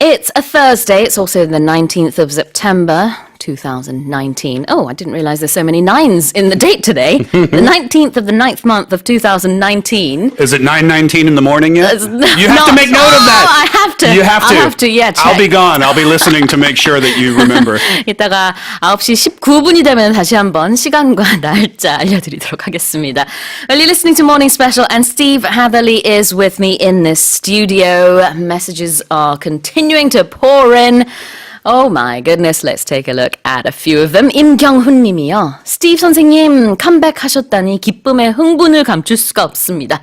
It's a Thursday. It's also the 19th of September, 2019. Oh, I didn't realize there's so many nines in the date today. The 19th of the 9th month of 2019. Is it 9:19 in the morning yet? You have not, to make note of that. I have to. You have to. I have to, yeah, check. I'll be gone. I'll be listening to make sure that you remember. 이따가 9시 19분이 되면 다시 한번 시간과 날짜 알려드리도록 하겠습니다. Well, you're listening to Morning Special and Steve Hatherley is with me in this studio. Messages are continuing to pour in. Oh my goodness, let's take a look at a few of them. 임경훈 님이요. 스티브 선생님 컴백하셨다니 기쁨에 흥분을 감출 수가 없습니다.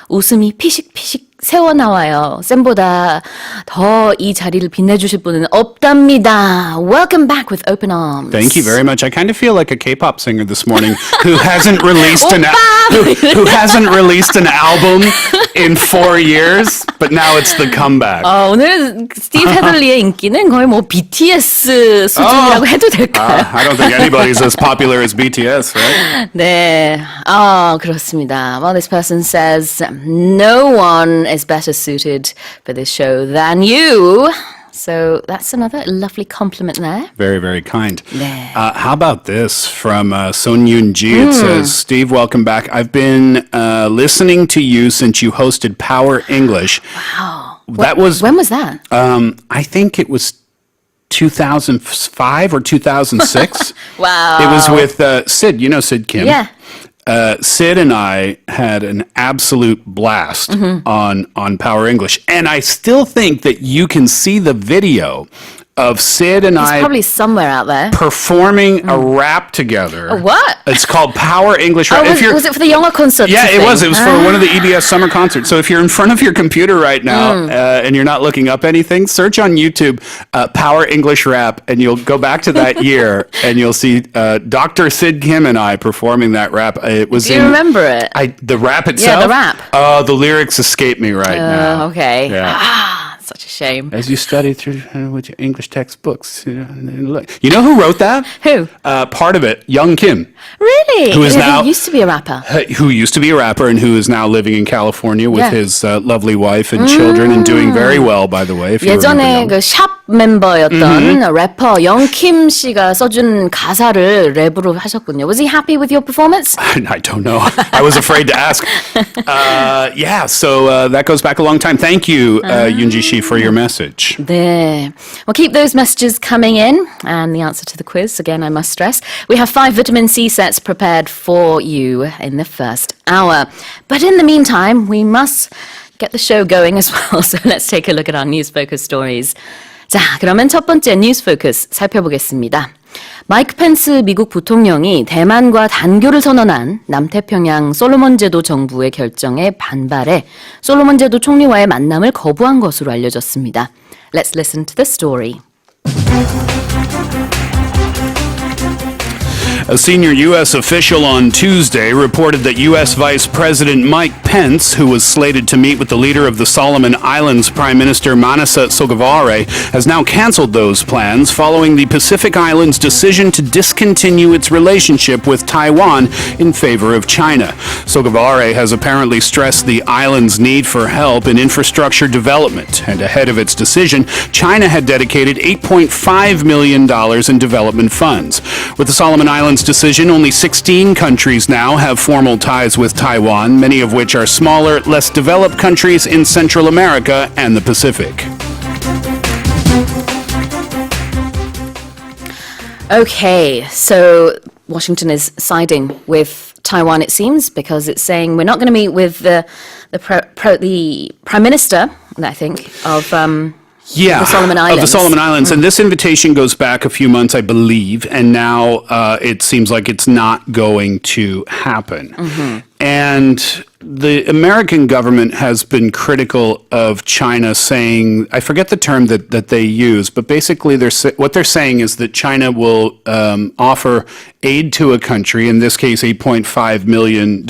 웃음이 피식피식 새어나와요. 쌤보다 더 이 자리를 빛내주실 분은 없답니다. Welcome back with open arms. Thank you very much. I kind of feel like a K-pop singer this morning who hasn't released who hasn't released an album in 4 years, but now it's the comeback. 오늘 스티브 헤들리의 인기는 거의 뭐 BTS 수준이라고 해도 될까요? I don't think anybody's as popular as BTS, right? 네, 그렇습니다. Well, this person says, no one is better suited for this show than you. So that's another lovely compliment there. Very, very kind. 네. How about this from Son Yoon Ji? It says, Steve, welcome back. I've been listening to you since you hosted Power English. Wow. When was that? I think it was 2005 or 2006. Wow. It was with Sid. You know Sid Kim? Yeah. Sid and I had an absolute blast on Power English. And I still think that you can see the video of Sid and I probably somewhere out there performing a rap together. A what? It's called Power English Rap. Was it for the younger concert? Yeah, it was. It was for one of the EBS summer concerts. So if you're in front of your computer right now and you're not looking up anything, search on YouTube Power English Rap, and you'll go back to that year and you'll see Dr. Sid Kim and I performing that rap. It was. Do you remember it? The rap itself. Yeah, the rap. The lyrics escape me right now. Okay. Yeah. Such a shame. As you study through with your English textbooks, you know who wrote that? Who? Part of it, Young Kim. Really? Who is now he used to be a rapper. Who used to be a rapper and who is now living in California with his lovely wife and children and doing very well, by the way. If you 예전에 그 샵 멤버였던 래퍼 영킴 씨가 써준 가사를 랩으로 하셨군요. Was he happy with your performance? I don't know. I was afraid to ask. So that goes back a long time. Thank you, Yoonji Shi, for your message. 네. Well, keep those messages coming in. And the answer to the quiz, again, I must stress, we have 5 vitamin C sets prepared for you in the first hour. But in the meantime, we must get the show going as well. So let's take a look at our news focus stories. 자, 그러면 첫 번째 뉴스 포커스 살펴보겠습니다. 마이크 펜스 미국 부통령이 대만과 단교를 선언한 남태평양 솔로몬 제도 정부의 결정에 반발해 솔로몬 제도 총리와의 만남을 거부한 것으로 알려졌습니다. Let's listen to the story. A senior U.S. official on Tuesday reported that U.S. Vice President Mike Pence, who was slated to meet with the leader of the Solomon Islands, Prime Minister Manasseh Sogavare, has now canceled those plans following the Pacific Islands' decision to discontinue its relationship with Taiwan in favor of China. Sogavare has apparently stressed the island's need for help in infrastructure development, and ahead of its decision, China had dedicated $8.5 million in development funds. With the Solomon Islands decision, only 16 countries now have formal ties with Taiwan, many of which are smaller, less developed countries in Central America and the Pacific. Okay, so Washington is siding with Taiwan, it seems, because it's saying we're not going to meet with the Prime Minister, I think, of the Solomon Islands. Of the Solomon Islands. And this invitation goes back a few months, I believe, and now it seems like it's not going to happen. And the American government has been critical of China, saying, I forget the term that they use, but basically what they're saying is that China will offer aid to a country, in this case $8.5 million,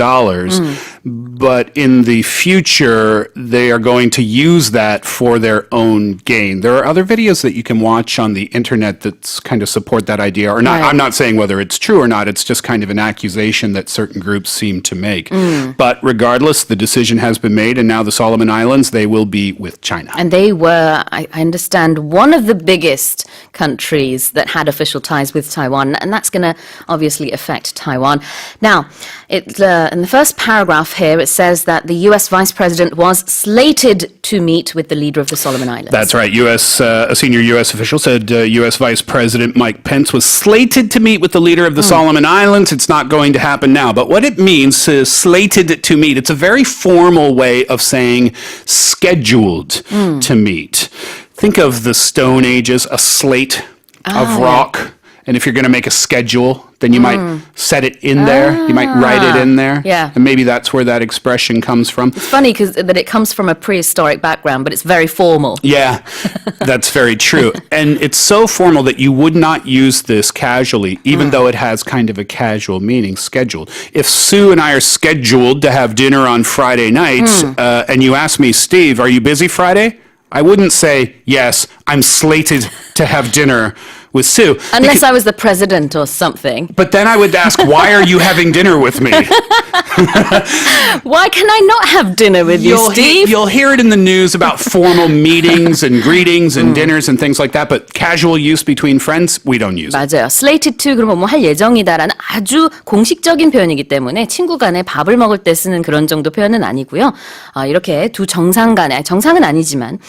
but in the future they are going to use that for their own gain. There are other videos that you can watch on the internet that kind of support that idea, or not. Right. I'm not saying whether it's true or not, it's just kind of an accusation that certain groups seem to make. make. But regardless, the decision has been made, and now the Solomon Islands, they will be with China. And they were, I understand, one of the biggest countries that had official ties with Taiwan, and that's going to obviously affect Taiwan. Now, in the first paragraph here, it says that the U.S. Vice President was slated to meet with the leader of the Solomon Islands. That's right. A senior U.S. official said U.S. Vice President Mike Pence was slated to meet with the leader of the Solomon Islands. It's not going to happen now. But what it means is slated to meet. It's a very formal way of saying scheduled to meet. Think of the Stone Ages, a slate of rock. And if you're going to make a schedule, then you might set it in there. You might write it in there. Yeah. And maybe that's where that expression comes from. It's funny that it comes from a prehistoric background, but it's very formal. Yeah, that's very true. And it's so formal that you would not use this casually, even though it has kind of a casual meaning, scheduled. If Sue and I are scheduled to have dinner on Friday night, and you ask me, Steve, are you busy Friday? I wouldn't say, yes, I'm slated to have dinner with Sue. Unless I was the president or something. But then I would ask, why are you having dinner with me? Why can I not have dinner with you, Steve? You'll hear it in the news about formal meetings and greetings and dinners and things like that, but casual use between friends, we don't use it. 맞아요. slated to 그러면 뭐 할 예정이다라는 아주 공식적인 표현이기 때문에 친구 간에 밥을 먹을 때 쓰는 그런 정도 표현은 아니고요. 이렇게 두 정상 간에, 정상은 아니지만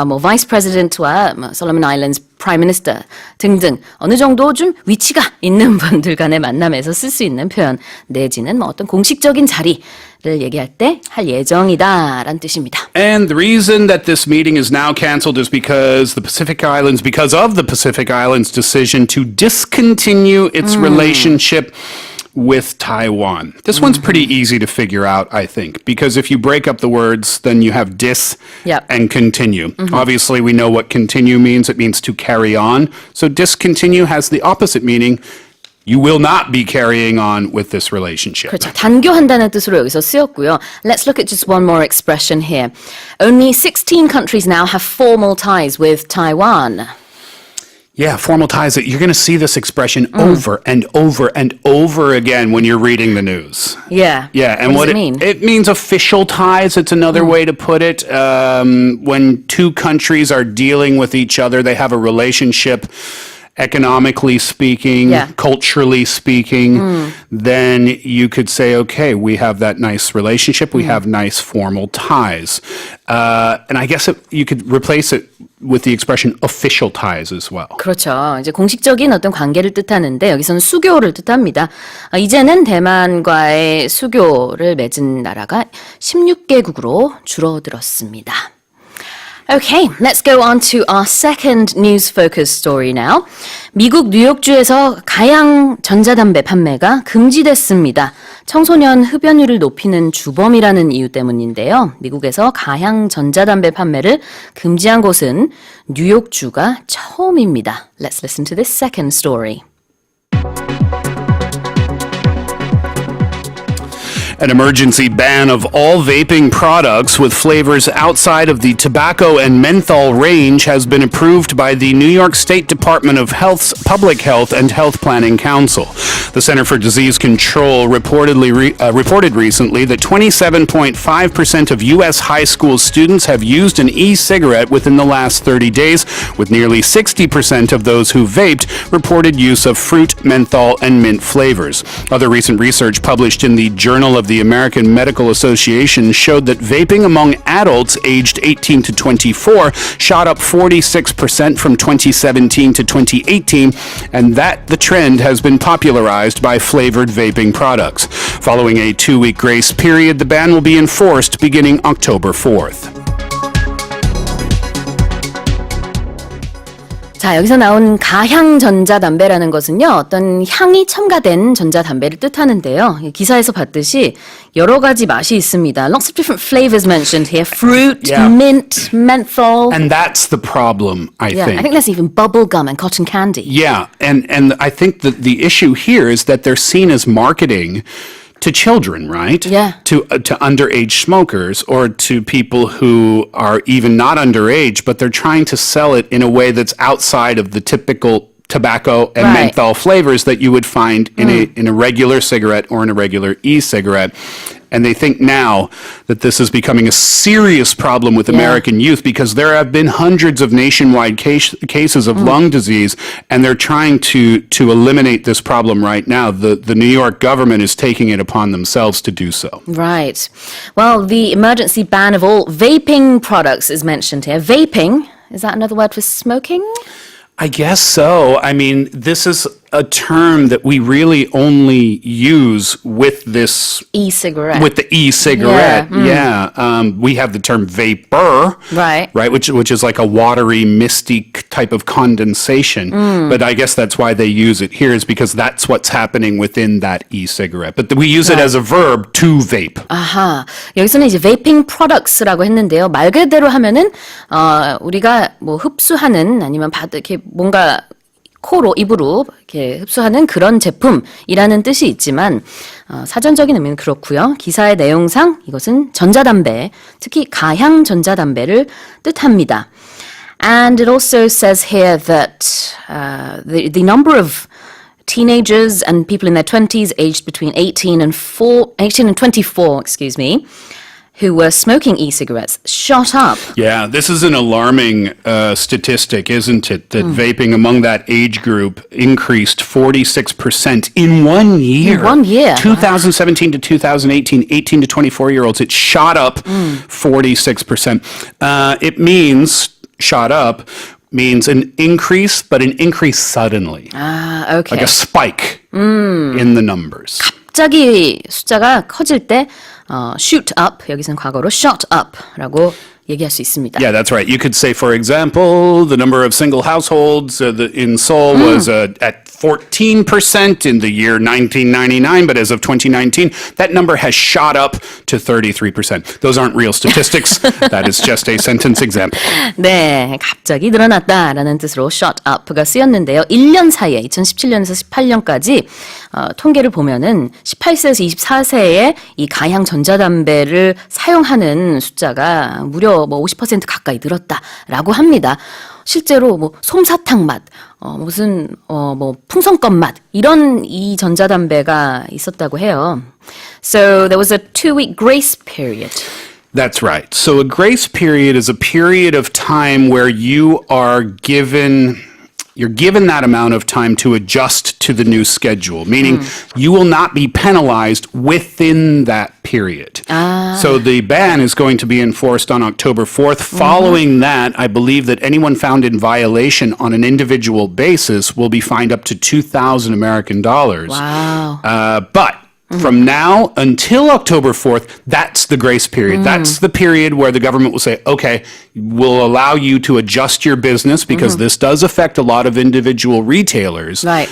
뭐 vice president와 Solomon Islands Prime Minister 등등 어느 정도 좀 위치가 있는 분들 간의 만남에서 쓸 수 있는 표현 내지는 뭐 어떤 공식적인 자리를 얘기할 때 할 예정이다라는 뜻입니다. And the reason that this meeting is now canceled is because of the Pacific Islands decision to discontinue its relationship with Taiwan. This one's pretty easy to figure out, I think, because if you break up the words, then you have dis and continue. Obviously, we know what continue means. It means to carry on. So discontinue has the opposite meaning. You will not be carrying on with this relationship. 그렇죠. 단교한다는 뜻으로 여기서 쓰였고요. Let's look at just one more expression here. Only 16 countries now have formal ties with Taiwan. Yeah, formal ties. You're going to see this expression over and over and over again when you're reading the news. Yeah. Yeah, and what does it mean? It means official ties. It's another way to put it. When two countries are dealing with each other, they have a relationship. Economically speaking, culturally speaking, then you could say, okay, we have that nice relationship. We have nice formal ties. And I guess you could replace it with the expression official ties as well. 그렇죠. 이제 공식적인 어떤 관계를 뜻하는데 여기서는 수교를 뜻합니다. 이제는 대만과의 수교를 맺은 나라가 16개국으로 줄어들었습니다. Okay, let's go on to our second news-focused story now. 미국 뉴욕주에서 가양 전자담배 판매가 금지됐습니다. 청소년 흡연율을 높이는 주범이라는 이유 때문인데요. 미국에서 가양 전자담배 판매를 금지한 곳은 뉴욕주가 처음입니다. Let's listen to this second story. An emergency ban of all vaping products with flavors outside of the tobacco and menthol range has been approved by the New York State Department of Health's Public Health and Health Planning Council. The Center for Disease Control reported recently that 27.5% of U.S. high school students have used an e-cigarette within the last 30 days, with nearly 60% of those who vaped reported use of fruit, menthol, and mint flavors. Other recent research published in the Journal of the American Medical Association showed that vaping among adults aged 18 to 24 shot up 46% from 2017 to 2018, and that the trend has been popularized by flavored vaping products. Following a 2-week grace period, the ban will be enforced beginning October 4th. 자, 여기서 나온 가향 전자담배라는 것은요, 어떤 향이 첨가된 전자담배를 뜻하는데요. 기사에서 봤듯이 여러 가지 맛이 있습니다. Lots of different flavors mentioned here. Fruit, mint, menthol. And that's the problem, I think. I think there's even bubble gum and cotton candy. Yeah, and I think that the issue here is that they're seen as marketing to children, right? Yeah. To underage smokers or to people who are even not underage, but they're trying to sell it in a way that's outside of the typical tobacco and menthol flavors that you would find in a regular cigarette or in a regular e-cigarette. And they think now that this is becoming a serious problem with American youth because there have been hundreds of nationwide cases of lung disease, and they're trying to eliminate this problem right now. The New York government is taking it upon themselves to do so. Right. Well, the emergency ban of all vaping products is mentioned here. Vaping, is that another word for smoking? I guess so. I mean, this is a term that we really only use with this E-cigarette. with the e-cigarette. We have the term vapor, Right. which is like a watery, misty type of condensation. But I guess that's why they use it here, is because that's what's happening within that e-cigarette. But we use it as a verb to vape. 아하. 여기서는 이제 vaping products라고 했는데요. 말 그대로 하면은 우리가 뭐 흡수하는 아니면 이렇게 뭔가 코로 입으로 이렇게 흡수하는 그런 제품이라는 뜻이 있지만 사전적인 의미는 그렇고요. 기사의 내용상 이것은 전자담배, 특히 가향 전자담배를 뜻합니다. And it also says here that the number of teenagers and people in their 20s aged between 18 and 24, who were smoking e-cigarettes shot up. Yeah, this is an alarming statistic, isn't it? That vaping among that age group increased 46% in 1 year. In 1 year. 2017 to 2018, 18 to 24-year-olds, it shot up 46%. It means, shot up, means an increase, but an increase suddenly. 아, okay. Like a spike in the numbers. 갑자기 숫자가 커질 때 shoot up, 여기서는 과거로 shot up라고 얘기할 수 있습니다. Yeah, that's right. You could say, for example, the number of single households in Seoul was at 14% in the year 1999, but as of 2019, that number has shot up to 33%. Those aren't real statistics. That is just a sentence example. 네, 갑자기 늘어났다라는 뜻으로 shot up가 쓰였는데요. 1년 사이에 2017년에서 18년까지 통계를 보면은 18세에서 24세의 이 가향 전자담배를 사용하는 숫자가 무려 뭐 50% 가까이 늘었다라고 합니다. 실제로 뭐 솜사탕 맛, 무슨 뭐 풍선껌 맛 이런 이 전자담배가 있었다고 해요. So there was a 2-week grace period. That's right. So a grace period is a period of time where you're given that amount of time to adjust to the new schedule, meaning you will not be penalized within that period. So the ban is going to be enforced on October 4th. Following that, I believe that anyone found in violation on an individual basis will be fined up to $2,000 American dollars. Wow. But from now until October 4th, that's the grace period. That's the period where the government will say, okay, we'll allow you to adjust your business because this does affect a lot of individual retailers. Right.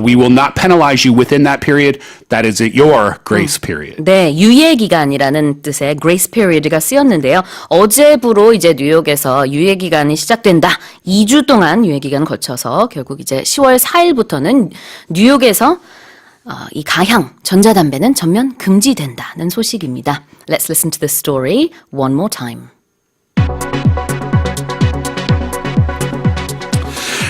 We will not penalize you within that period. That is your grace period. 네, 유예 기간이라는 뜻의 grace period가 쓰였는데요. 어제부로 이제 뉴욕에서 유예 기간이 시작된다. 2주 동안 유예 기간을 거쳐서 결국 이제 10월 4일부터는 뉴욕에서 이 가향 전자담배는 전면 금지된다는 소식입니다. Let's listen to the story one more time.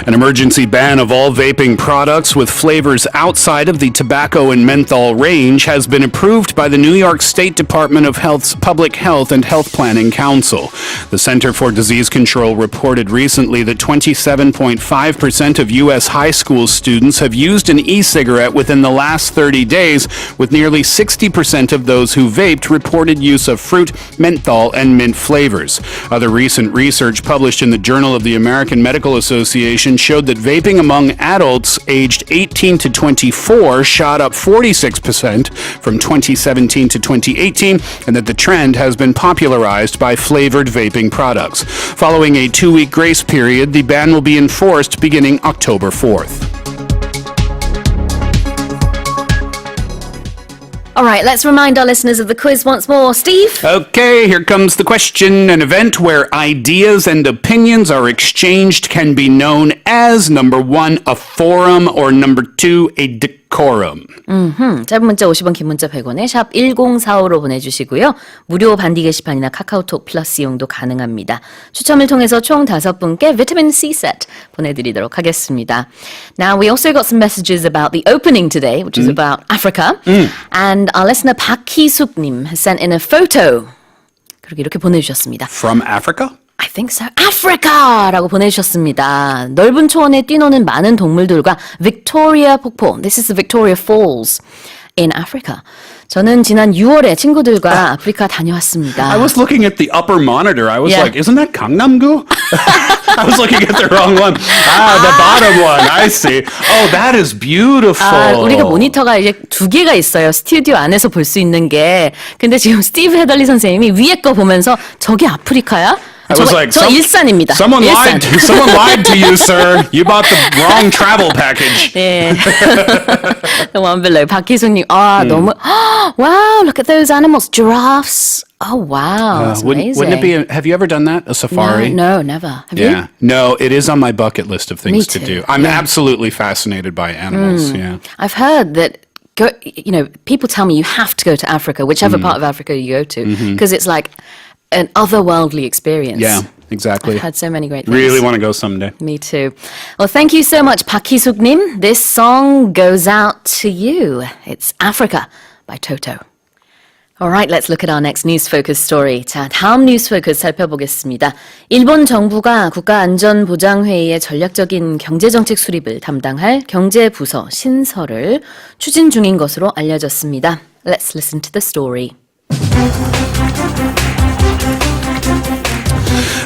An emergency ban of all vaping products with flavors outside of the tobacco and menthol range has been approved by the New York State Department of Health's Public Health and Health Planning Council. The Center for Disease Control reported recently that 27.5% of U.S. high school students have used an e-cigarette within the last 30 days, with nearly 60% of those who vaped reported use of fruit, menthol, and mint flavors. Other recent research published in the Journal of the American Medical Association showed that vaping among adults aged 18 to 24 shot up 46% from 2017 to 2018, and that the trend has been popularized by flavored vaping products. Following a 2-week grace period, the ban will be enforced beginning October 4th. All right, let's remind our listeners of the quiz once more. Steve? Okay, here comes the question. An event where ideas and opinions are exchanged can be known as, number 1, a forum, or number 2, a Quorum. 짧은 문자 50원, 긴 문자 100원에 샵 1045로 보내주시고요. 무료 반디 게시판이나 카카오톡 플러스 이용도 가능합니다. 추첨을 통해서 총 5분께 비타민 C set 보내드리도록 하겠습니다. Now, we also got some messages about the opening today, which is about Africa. And our listener 박희숙님 has sent in a photo. 그리고 이렇게 보내주셨습니다. From Africa? I think so. Africa! 라고 보내주셨습니다. 넓은 초원에 뛰노는 많은 동물들과 빅토리아 폭포. This is the Victoria Falls in Africa. 저는 지난 6월에 친구들과 아프리카 다녀왔습니다. I was looking at the upper monitor. I was Yeah. like, isn't that Gangnam-gu? I was looking at the wrong one. The bottom one. I see. Oh, that is beautiful. 우리가 모니터가 이제 2개가 있어요. 스튜디오 안에서 볼 수 있는 게. 근데 지금 스티브 헤덜리 선생님이 위에 거 보면서 저게 아프리카야? I was like, 저 일산입니다. Someone 일산. lied to you, sir. You bought the wrong travel package. 네. 너무 완벽해요. 박희숙님, 너무, wow, look at those animals. Giraffes. Oh, wow. That's amazing. Wouldn't it be, have you ever done that? A safari? No, never. Have Yeah. No, it is on my bucket list of things to too. do. I'm absolutely fascinated by animals. Yeah. I've heard that, people tell me you have to go to Africa, whichever part of Africa you go to, because it's like an otherworldly experience. Yeah, exactly. I've heard so many great things. Really want to go someday. Me too. Well, thank you so much, Park Hee-suk-nim. This song goes out to you. It's Africa by Toto. All right, let's look at our next News Focus story. 자, 다음 News Focus 살펴보겠습니다. 일본 정부가 국가안전보장회의의 전략적인 경제정책 수립을 담당할 경제부서 신설을 추진 중인 것으로 알려졌습니다. Let's listen to the story.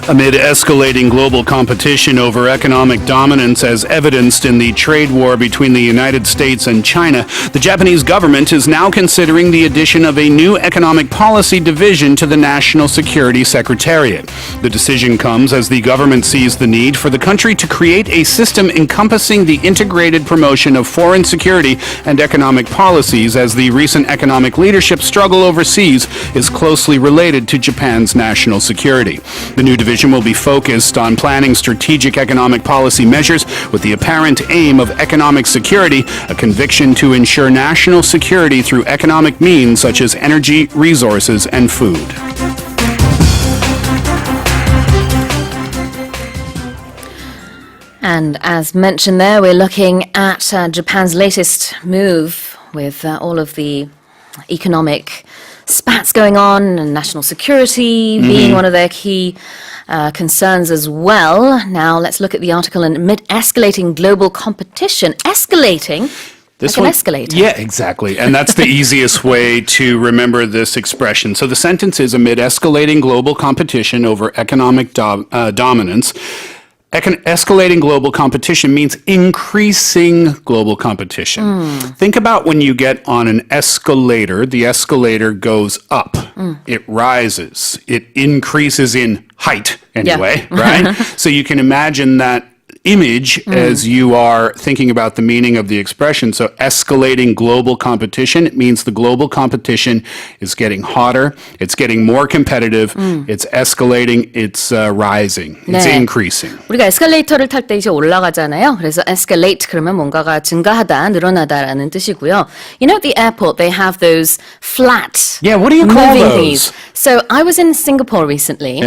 Amid escalating global competition over economic dominance as evidenced in the trade war between the United States and China, the Japanese government is now considering the addition of a new economic policy division to the National Security Secretariat. The decision comes as the government sees the need for the country to create a system encompassing the integrated promotion of foreign security and economic policies, as the recent economic leadership struggle overseas is closely related to Japan's national security. The new division will be focused on planning strategic economic policy measures with the apparent aim of economic security, a conviction to ensure national security through economic means such as energy, resources, and food. And as mentioned there, we're looking at Japan's latest move with all of the economic spats going on and national security being one of their key concerns as well. Now let's look at the article. Amid escalating global competition, escalating like an escalator. Yeah, exactly. And that's the easiest way to remember this expression. So the sentence is, amid escalating global competition over economic dominance. Escalating global competition means increasing global competition. Think about when you get on an escalator, the escalator goes up, it rises, it increases in height anyway, right? So you can imagine that image as you are thinking about the meaning of the expression. So escalating global competition, it means the global competition is getting hotter, it's getting more competitive, it's escalating, it's rising, it's 네. increasing. 우리가 에스컬레이터를 탈 때 이제 올라가잖아요. 그래서 escalate 그러면 뭔가가 증가하다, 늘어나다라는 뜻이고요. You know at the airport they have those flat Yeah, what do you call moving those? thingies. So I was in Singapore recently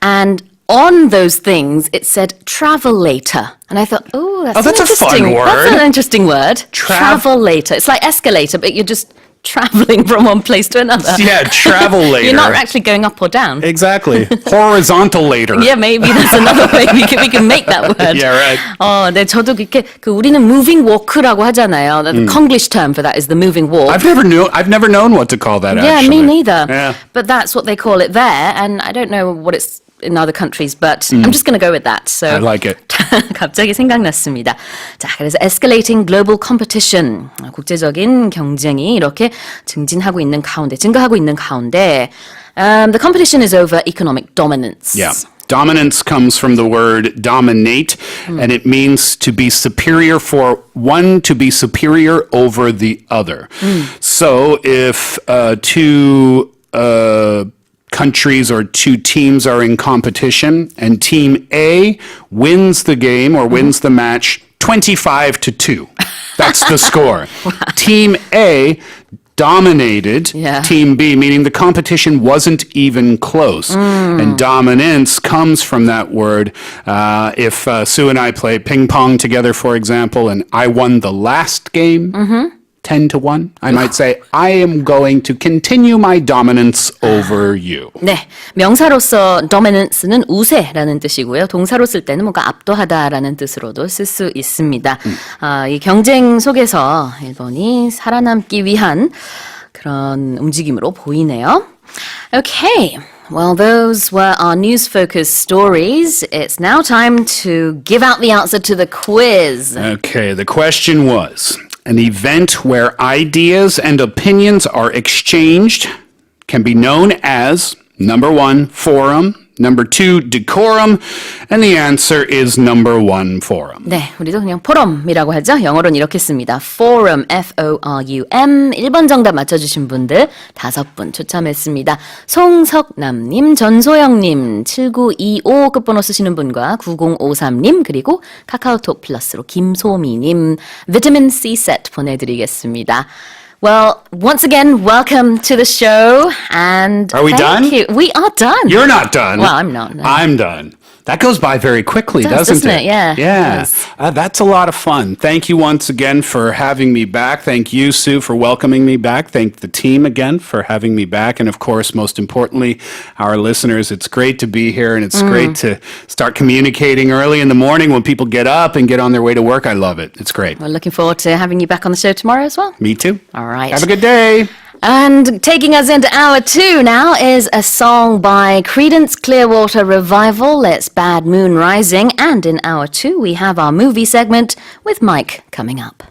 and on those things, it said travelator. And I thought, that's a fun word. That's an interesting word. Travelator. It's like escalator, but you're just traveling from one place to another. Yeah, travelator. You're not actually going up or down. Exactly. Horizontal later. Yeah, maybe that's another way we can make that word. Yeah, right. 네, 저도 그렇게 우리는 moving walk라고 하잖아요. The Konglish term for that is the moving walk. I've never known what to call that. Yeah, actually. me neither. Yeah. But that's what they call it there, and I don't know what it's in other countries, but I'm just going to go with that. So I like it. 갑자기 생각났습니다. 자, 그래서 escalating global competition, 국제적인 경쟁이 이렇게 증가하고 있는 가운데, the competition is over economic dominance. Yeah. Dominance comes from the word dominate, and it means to be superior, for one to be superior over the other. So if two countries or two teams are in competition and team A wins the game or wins the match 25-2. That's the score. Team A dominated Team B, meaning the competition wasn't even close. And dominance comes from that word. If Sue and I play ping pong together, for example, and I won the last game, 10-1, I might say, I am going to continue my dominance over you. 네, 명사로서 dominance는 우세라는 뜻이고요. 동사로 쓸 때는 뭔가 압도하다라는 뜻으로도 쓸 수 있습니다. 이 경쟁 속에서 일본이 살아남기 위한 그런 움직임으로 보이네요. Okay. Well, those were our news-focused stories. It's now time to give out the answer to the quiz. Okay, the question was, an event where ideas and opinions are exchanged can be known as, number 1, forum, number 2, decorum, and the answer is number 1, forum. 네, 우리도 그냥 포럼이라고 하죠. 영어로는 이렇게 씁니다. forum, F-O-R-U-M. 1번 정답 맞춰주신 분들 5분 추첨했습니다. 송석남님, 전소영님, 7925 끝번호 쓰시는 분과 9053님, 그리고 카카오톡 플러스로 김소미님, 비타민 C 세트 보내드리겠습니다. Well, once again, welcome to the show, and Are we done? you. We are done. You're not done. Well, I'm not. No. I'm done. That goes by very quickly, doesn't it? Yeah. Yeah. It does. That's a lot of fun. Thank you once again for having me back. Thank you, Sue, for welcoming me back. Thank the team again for having me back. And of course, most importantly, our listeners, it's great to be here and it's great to start communicating early in the morning when people get up and get on their way to work. I love it. It's great. We're looking forward to having you back on the show tomorrow as well. Me too. All right. Have a good day. And taking us into hour 2 now is a song by Creedence Clearwater Revival. It's Bad Moon Rising. And in hour 2, we have our movie segment with Mike coming up.